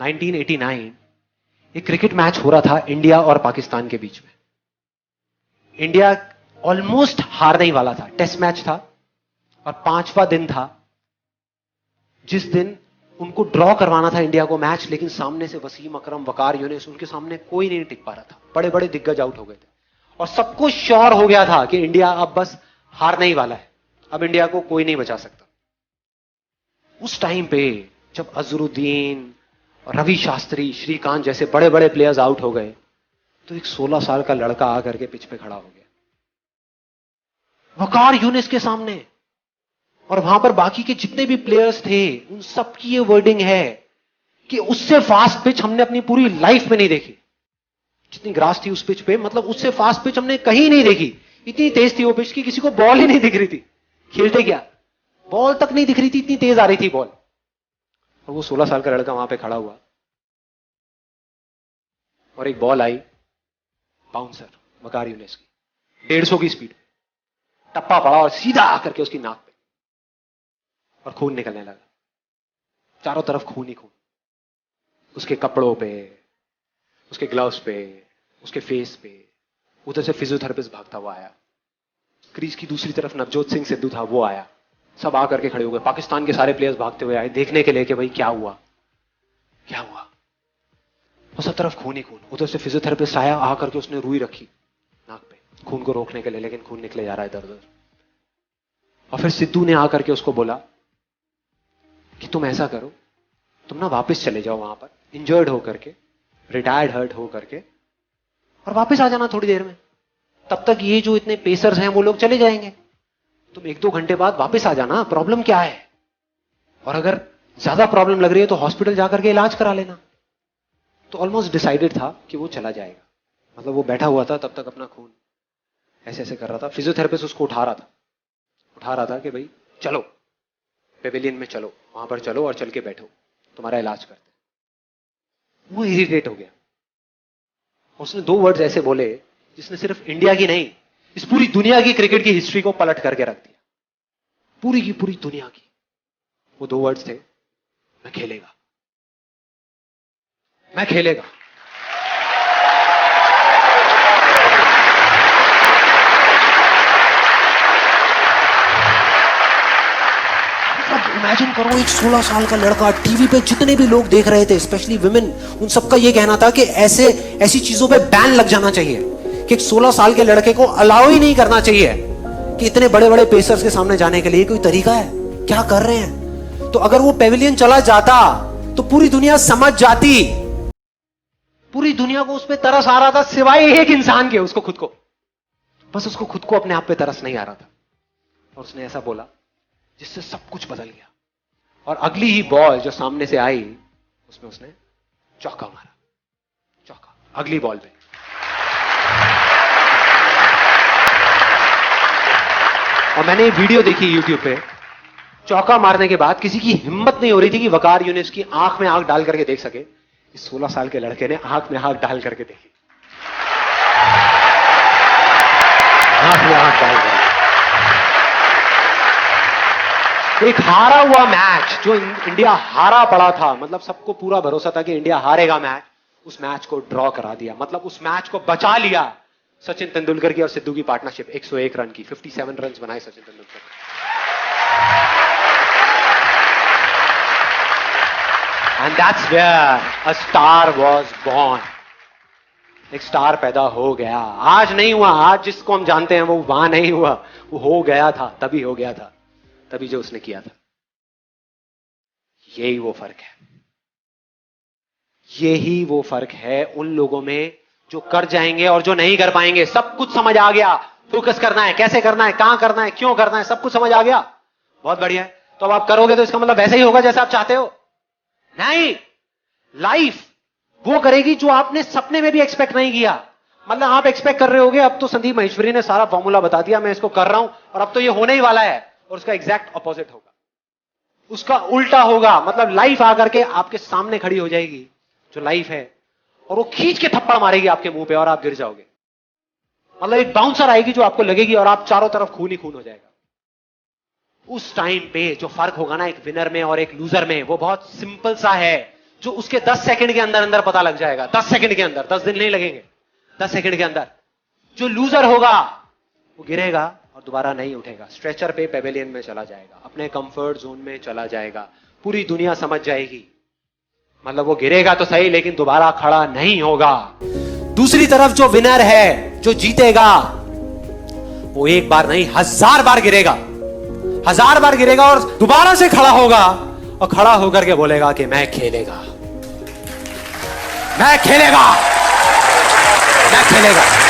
1989 एक cricket match हो रहा था इंडिया और पाकिस्तान के बीच में। इंडिया ऑलमोस्ट हारने ही वाला था। टेस्ट मैच था और 5वां दिन था जिस दिन उनको ड्रॉ करवाना था इंडिया को मैच, लेकिन सामने से वसीम अकरम, वकार यूनिस, उनके सामने कोई नहीं टिक पा रहा था। बड़े बड़े दिग्गज आउट हो गए थे और सबको श्योर हो गया था कि इंडिया अब बस हारने ही वाला है, अब इंडिया को कोई नहीं बचा सकता। उस टाइम पे जब अजहरुद्दीन, रवि शास्त्री, श्रीकांत जैसे बड़े बड़े प्लेयर्स आउट हो गए तो एक 16 साल का लड़का आकर के पिच पे खड़ा हो गया, वकार यूनिस के सामने। और वहां पर बाकी के जितने भी प्लेयर्स थे उन सबकी ये वर्डिंग है कि उससे फास्ट पिच हमने अपनी पूरी लाइफ में नहीं देखी। जितनी ग्रास थी उस पिच पे, मतलब उससे फास्ट पिच हमने कहीं नहीं देखी। इतनी तेज थी वो पिच कि किसी को बॉल ही नहीं दिख रही थी। खेलते क्या, बॉल तक नहीं दिख रही थी, इतनी तेज आ रही थी बॉल। और वो 16 साल का लड़का वहां पे खड़ा हुआ और एक बॉल आई बाउंसर वकार यूनिस की 150 की स्पीड, टप्पा पड़ा और सीधा आकर के उसकी नाक पे, और खून निकलने लगा। चारों तरफ खून ही खून, उसके कपड़ों पे, उसके ग्लव्स पे, उसके फेस पे। उधर से फिजियोथेरेपिस्ट भागता हुआ आया। क्रीज की दूसरी तरफ नवजोत सिंह सिद्धू था, वो आया। सब आकर के खड़े हो गए। पाकिस्तान के सारे प्लेयर्स भागते हुए आए देखने के लिए कि भाई क्या हुआ क्या हुआ। और सब तरफ खून ही खून। उधर से फिजियोथेरेपिस्ट आया, आकर के उसने रुई रखी नाक पे खून को रोकने के लिए, लेकिन खून निकले जा रहा है इधर उधर। और फिर सिद्धू ने आकर के उसको बोला कि तुम ऐसा करो, तुम ना वापस चले जाओ वहां पर इंजर्ड होकर के, रिटायर्ड हर्ट हो करके, और वापस आ जाना थोड़ी देर में। तब तक ये जो इतने पेसर्स हैं वो लोग चले जाएंगे। तुम 1-2 घंटे बाद वापस आ जाना, प्रॉब्लम क्या है। और अगर ज्यादा प्रॉब्लम लग रही है तो हॉस्पिटल जाकर के इलाज करा लेना। तो ऑलमोस्ट डिसाइडेड था कि वो चला जाएगा। मतलब वो बैठा हुआ था तब तक, अपना खून ऐसे ऐसे कर रहा था। फिजियोथेरेपिस्ट उसको उठा रहा था कि भाई चलो पेविलियन में चलो, वहां पर चलो और चल के बैठो, तुम्हारा इलाज करते। वो इरिटेट हो गया। उसने 2 वर्ड्स ऐसे बोले जिसने सिर्फ इंडिया की नहीं, इस पूरी दुनिया की क्रिकेट की हिस्ट्री को पलट करके रख दिया, पूरी की पूरी दुनिया की। वो 2 वर्ड्स थे, मैं खेलेगा, मैं खेलेगा। इमेजिन करो, एक 16 साल का लड़का, टीवी पे जितने भी लोग देख रहे थे, स्पेशली विमेन, उन सबका ये कहना था कि ऐसी चीजों पे बैन लग जाना चाहिए, कि एक 16 साल के लड़के को अलाउ ही नहीं करना चाहिए कि इतने बड़े बड़े पेसर्स के सामने जाने के लिए कोई तरीका है, क्या कर रहे हैं। तो अगर वो पेविलियन चला जाता तो पूरी दुनिया समझ जाती। पूरी दुनिया को उस पर तरस आ रहा था, सिवाय एक इंसान के, उसको खुद को। बस उसको खुद को अपने आप पे तरस नहीं आ रहा था। और उसने ऐसा बोला जिससे सब कुछ बदल गया। और अगली ही बॉल जो सामने से आई उसमें उसने चौका मारा, चौका अगली बॉल पे। और मैंने वीडियो देखी YouTube पे, चौका मारने के बाद किसी की हिम्मत नहीं हो रही थी कि वकार यूनिस की आंख में आंख डाल करके देख सके। इस 16 साल के लड़के ने आंख में आंख डाल करके देखी, आंख में आंख डाल करके। एक हारा हुआ मैच, जो इंडिया हारा पड़ा था, मतलब सबको पूरा भरोसा था कि इंडिया हारेगा मैच, उस मैच को ड्रॉ करा दिया। मतलब उस मैच को बचा लिया सचिन तेंदुलकर की और सिद्धू की पार्टनरशिप। 101 रन की, 57 रन बनाए Sachin Tendulkar. And that's where a star was born. एक स्टार पैदा हो गया। आज नहीं हुआ, आज जिसको हम जानते हैं वो वहां नहीं हुआ, वो हो गया था, तभी हो गया था, तभी जो उसने किया था। यही वो फर्क है, यही वो फर्क है उन लोगों में जो कर जाएंगे और जो नहीं कर पाएंगे। सब कुछ समझ आ गया, फोकस करना है, कैसे करना है, कहां करना है, क्यों करना है, सब कुछ समझ आ गया। बहुत बढ़िया है। तो अब आप करोगे तो इसका मतलब वैसे ही होगा जैसा आप चाहते हो? नहीं, लाइफ वो करेगी जो आपने सपने में भी एक्सपेक्ट नहीं किया। मतलब आप एक्सपेक्ट कर रहे होगे अब तो संदीप महेश्वरी ने सारा फॉर्मूला बता दिया, मैं इसको कर रहा हूं और अब तो ये होने ही वाला है, और उसका एग्जैक्ट ऑपोजिट होगा, उसका उल्टा होगा। मतलब लाइफ आकर के आपके सामने खड़ी हो जाएगी, जो लाइफ है, और वो खींच के थप्पड़ मारेगी आपके मुंह पे और आप गिर जाओगे। मतलब एक बाउंसर आएगी जो आपको लगेगी और आप चारों तरफ खून ही खून हो जाएगा। उस टाइम पे जो फर्क होगा ना एक विनर में और एक लूजर में, वो बहुत सिंपल सा है। जो उसके 10 सेकंड के अंदर अंदर पता लग जाएगा, 10 सेकंड के अंदर, 10 दिन नहीं लगेंगे, 10 सेकंड के अंदर। जो लूजर होगा वो गिरेगा और दोबारा नहीं उठेगा, स्ट्रेचर पे पेवेलियन में चला जाएगा, अपने कंफर्ट जोन में चला जाएगा, पूरी दुनिया समझ जाएगी। मतलब वो गिरेगा तो सही लेकिन दोबारा खड़ा नहीं होगा। दूसरी तरफ जो विनर है, जो जीतेगा, वो एक बार नहीं 1000 बार गिरेगा, 1000 बार गिरेगा और दोबारा से खड़ा होगा और खड़ा होकर के बोलेगा कि मैं खेलेगा, मैं खेलेगा, मैं खेलेगा।